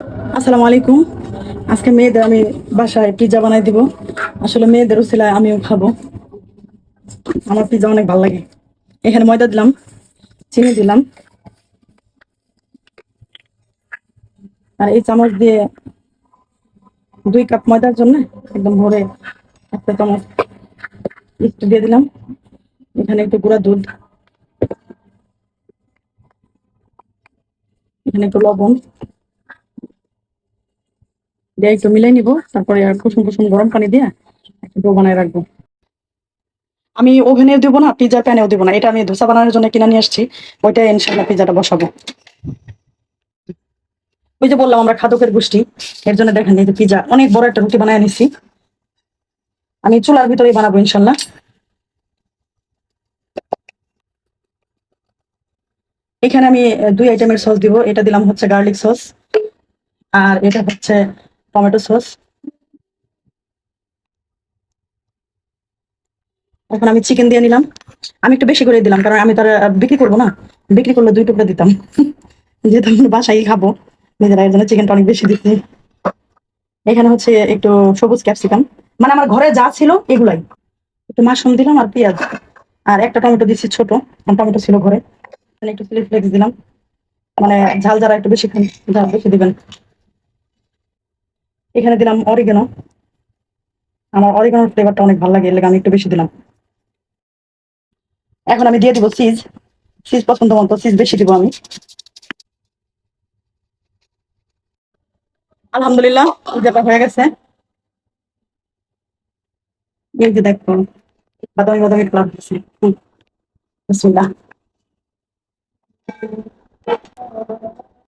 আসসালামু আলাইকুম। আজকে মেয়েদের আমি বাসায় পিৎজা বানাই দিব। আসলে মেয়েদের উছিলায় আমিও খাবো। আমার পিৎজা অনেক ভালো লাগে। এখানে ময়দা দিলাম, চিনি দিলাম, আর এই চামচ দিয়ে 2 কাপ ময়দার জন্য একদম ভরে একটা চামচ ইস্ট দিয়ে দিলাম। এখানে একটু গুঁড়া দুধ, এখানে একটু লবণ দিয়ে একটু মিলাই নিব। তারপরে আর কুসুম কুসুম গরম পানি দিয়ে একটা ডো বানায় রাখবো। আমি ওভেনে দিব না, পিৎজার প্যানেও দিব না, এটা আমি ধোসা বানানোর জন্য কিনে নিয়ে আসছি। ওইটা ইনশাল্লাহ পিৎজাটা বসাবো। ওই যে বললাম আমরা খাদকের গোষ্ঠী, এর জন্য দেখেন এই যে পিৎজা অনেক বড় একটা রুটি বানায় নিছি। আমি চুলার ভিতরেই বানাবো ইনশাল্লাহ। এখানে আমি 2 আইটেমের সস দিব। এটা দিলাম হচ্ছে গার্লিক সস, আর এটা হচ্ছে টমেটো সস। এখন আমি চিকেন দিয়ে নিলাম। আমি একটু বেশি করে দিলাম, কারণ আমি তার বিক্রি করবো না। বিক্রি করলে 2 টুকরা দিতাম। যেহেতু আমি বাসায় খাবো, নিজেরা, এর জন্য চিকেনটা অনেক বেশি দিচ্ছি। এখানে হচ্ছে একটু সবুজ ক্যাপসিকাম, মানে আমার ঘরে যা ছিল এগুলাই। একটু মাশরুম দিলাম আর পেঁয়াজ, আর একটা টমেটো দিচ্ছি ছোট, কারণ টমেটো ছিল ঘরে। এখানে একটু চিলি ফ্লেক্স দিলাম, মানে ঝাল যারা একটু বেশি খান, ঝাল বেশি দিবেন। এখানে দিলাম অরিগানো। আমার অরিগানোর ফ্লেভারটা অনেক ভালো লাগে, এর লাগে আমি একটু বেশি দিলাম। এখন আমি দিয়ে দিব চিজ। চিজ পছন্দ মতো চিজ বেশি দিব আমি। আলহামদুলিল্লাহ, পিৎজাটা হয়ে গেছে। এই যে দেখো, বাদামি বাদামি কালার দিচ্ছি। বিসমিল্লাহ।